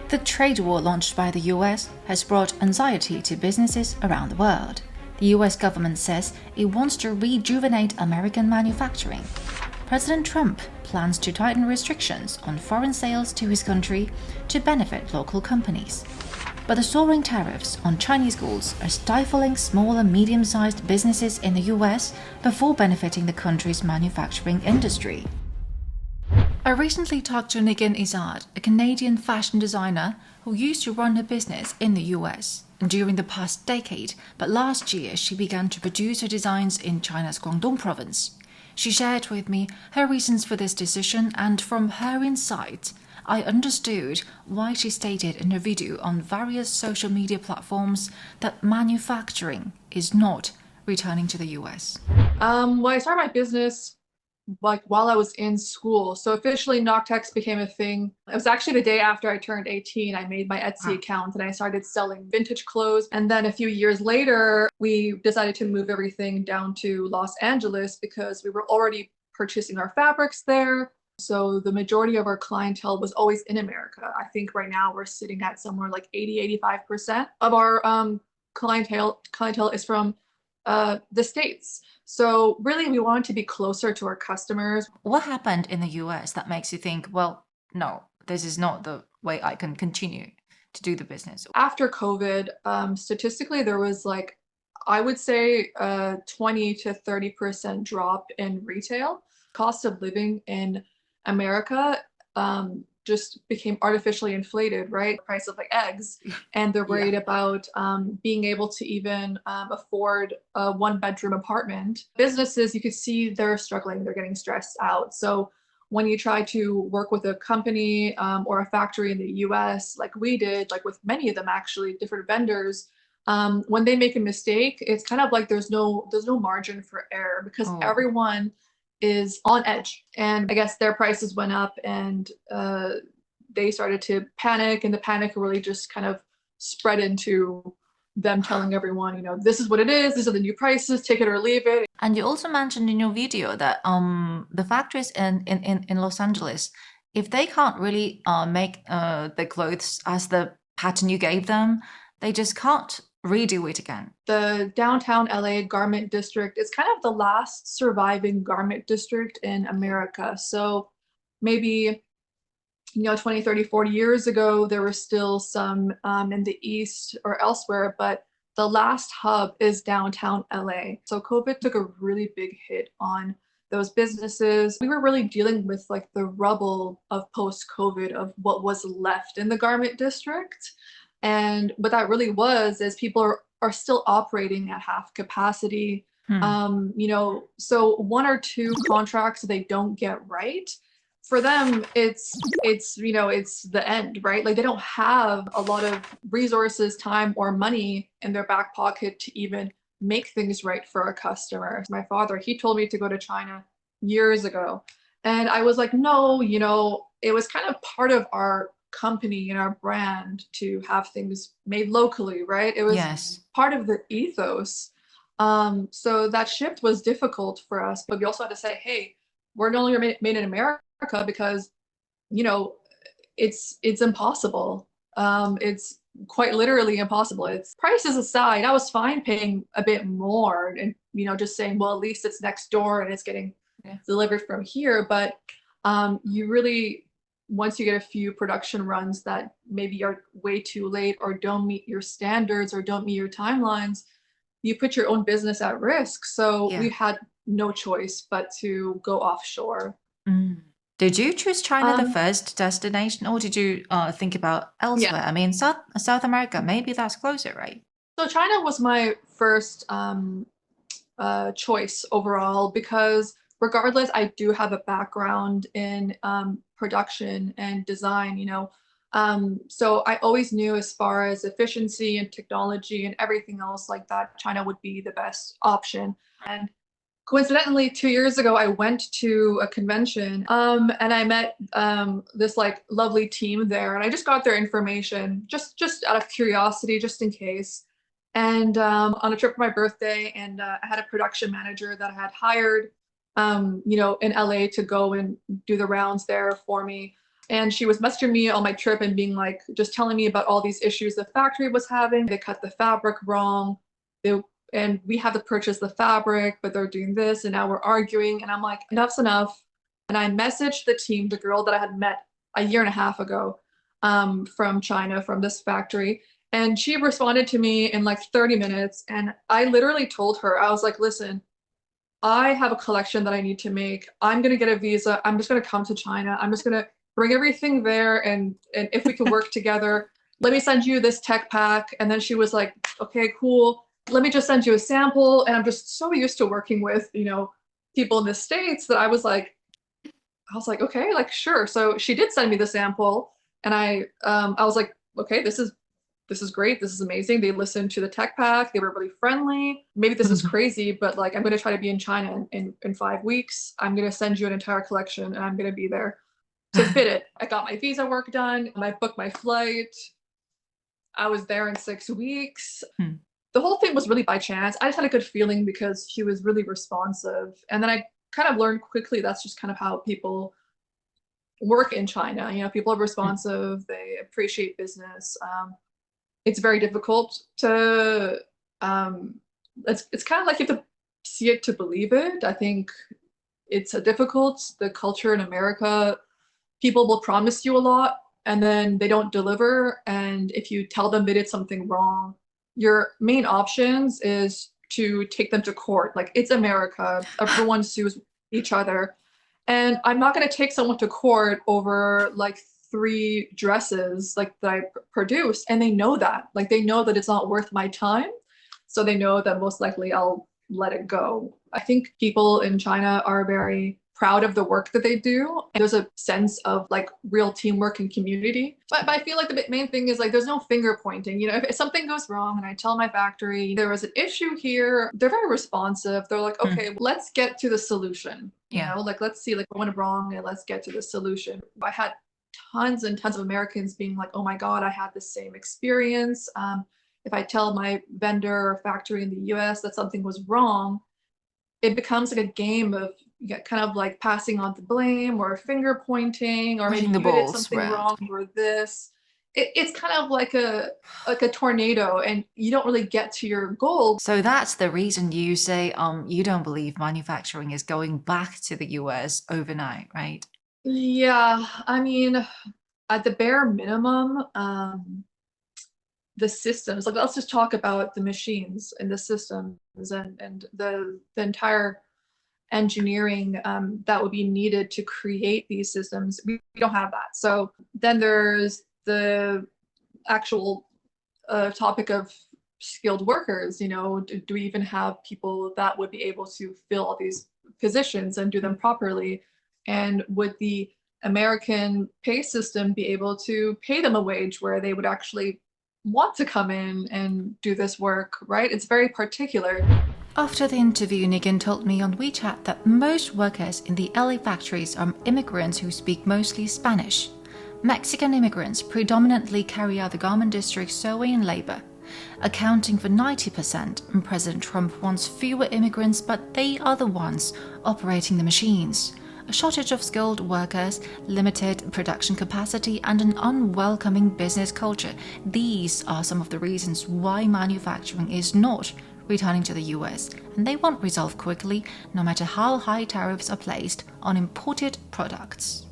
The trade war launched by the US has brought anxiety to businesses around the world. The US government says it wants to rejuvenate American manufacturing. President Trump plans to tighten restrictions on foreign sales to his country to benefit local companies. But the soaring tariffs on Chinese goods are stifling small and medium-sized businesses in the US before benefiting the country's manufacturing industry. I recently talked to Negin Izzard, a Canadian fashion designer who used to run her business in the US during the past decade, but last year she began to produce her designs in China's Guangdong province. She shared with me her reasons for this decision, and from her insights, I understood why she stated in her video on various social media platforms that manufacturing is not returning to the US. Well, I started my business while I was in school. So officially Noctex became a thing. It was actually the day after I turned 18. I made my Etsy account and I started selling vintage clothes. And then a few years later, we decided to move everything down to Los Angeles because we were already purchasing our fabrics there. So the majority of our clientele was always in America. I think right now we're sitting at somewhere like 80-85% of our clientele is from the States. So really, we wanted to be closer to our customers. What happened in the US that makes you think, well, no, this is not the way I can continue to do the business? After COVID, statistically, there was like, I would say, 20 to 30% drop in retail. Cost of living in America just became artificially inflated, right? The price of like eggs, and they're worried about being able to even afford a one-bedroom apartment. Businesses, you could see they're struggling, they're getting stressed out. So when you try to work with a company or a factory in the US, like we did, like with many of them actually, different vendors, when they make a mistake, it's kind of like there's no margin for error because everyone is on edge, and I guess their prices went up, and they started to panic, and the panic really just kind of spread into them telling everyone, this is what it is, these are the new prices, take it or leave it. And you also mentioned in your video that the factories in Los Angeles, if they can't really make the clothes as the pattern you gave them, they just can't redo it again. The downtown LA garment district is kind of the last surviving garment district in America. So maybe 20, 30, 40 years ago, there were still some in the East or elsewhere, but the last hub is downtown LA. So COVID took a really big hit on those businesses. We were really dealing with like the rubble of post-COVID of what was left in the garment district. And what that really was is people are still operating at half capacity. So one or two contracts they don't get right, for them it's the end, right? Like they don't have a lot of resources, time, or money in their back pocket to even make things right for a customer. My father, he told me to go to China years ago, and I was like, no, it was kind of part of our company and our brand to have things made locally, right? It was part of the ethos. So that shift was difficult for us, but we also had to say, hey, we're no longer made in America because, it's impossible. It's quite literally impossible. It's prices aside, I was fine paying a bit more and, just saying, well, at least it's next door and it's getting delivered from here. But you really, once you get a few production runs that maybe are way too late or don't meet your standards or don't meet your timelines, you put your own business at risk. So we had no choice but to go offshore. Did you choose China the first destination, or did you think about elsewhere? I mean, South America, maybe that's closer, right? So China was my first choice overall because regardless, I do have a background in production and design, so I always knew as far as efficiency and technology and everything else like that, China would be the best option. And coincidentally, 2 years ago, I went to a convention and I met this like lovely team there, and I just got their information just out of curiosity, just in case. And on a trip for my birthday, and I had a production manager that I had hired in LA to go and do the rounds there for me. And she was messaging me on my trip and being like, just telling me about all these issues the factory was having. They cut the fabric wrong. They, and we had to purchase the fabric, but they're doing this and now we're arguing. And I'm like, enough's enough. And I messaged the team, the girl that I had met a year and a half ago from China, from this factory. And she responded to me in like 30 minutes. And I literally told her, I was like, listen, I have a collection that I need to make. I'm going to get a visa. I'm just going to come to China. I'm just going to bring everything there. And if we can work together, let me send you this tech pack. And then she was like, okay, cool. Let me just send you a sample. And I'm just so used to working with, people in the States that I was like, okay, like, sure. So she did send me the sample and I was like, okay, this is great. This is amazing. They listened to the tech pack. They were really friendly. Maybe this is crazy, but like, I'm going to try to be in China in 5 weeks. I'm going to send you an entire collection and I'm going to be there to fit it. I got my visa work done. I booked my flight. I was there in 6 weeks. The whole thing was really by chance. I just had a good feeling because she was really responsive. And then I kind of learned quickly that's just kind of how people work in China. People are responsive. They appreciate business. It's very difficult to it's kind of like you have to see it to believe it. I think it's difficult. The culture in America, people will promise you a lot and then they don't deliver. And if you tell them they did something wrong, your main options is to take them to court. Like, it's America, everyone sues each other. And I'm not going to take someone to court over like 3 dresses like that I produced. And they know that. Like, they know that it's not worth my time. So they know that most likely I'll let it go. I think people in China are very proud of the work that they do. And there's a sense of like real teamwork and community. But I feel like the main thing is like there's no finger pointing. If something goes wrong and I tell my factory there was an issue here, they're very responsive. They're like, okay, let's get to the solution. Like, let's see like what went wrong and let's get to the solution. I had tons and tons of Americans being like, oh my God, I had the same experience. If I tell my vendor or factory in the US that something was wrong, it becomes like a game of kind of like passing on the blame or finger pointing, or maybe you did something wrong or this. It's kind of like a tornado and you don't really get to your goal. So that's the reason you say you don't believe manufacturing is going back to the US overnight, right? Yeah, I mean, at the bare minimum, the systems, like, let's just talk about the machines and the systems and the entire engineering that would be needed to create these systems. We don't have that. So then there's the actual topic of skilled workers. Do we even have people that would be able to fill all these positions and do them properly? And would the American pay system be able to pay them a wage where they would actually want to come in and do this work, right? It's very particular. After the interview, Nigan told me on WeChat that most workers in the LA factories are immigrants who speak mostly Spanish. Mexican immigrants predominantly carry out the garment district sewing and labor, accounting for 90%, and President Trump wants fewer immigrants, but they are the ones operating the machines. A shortage of skilled workers, limited production capacity, and an unwelcoming business culture. These are some of the reasons why manufacturing is not returning to the US, and they won't resolve quickly, no matter how high tariffs are placed on imported products.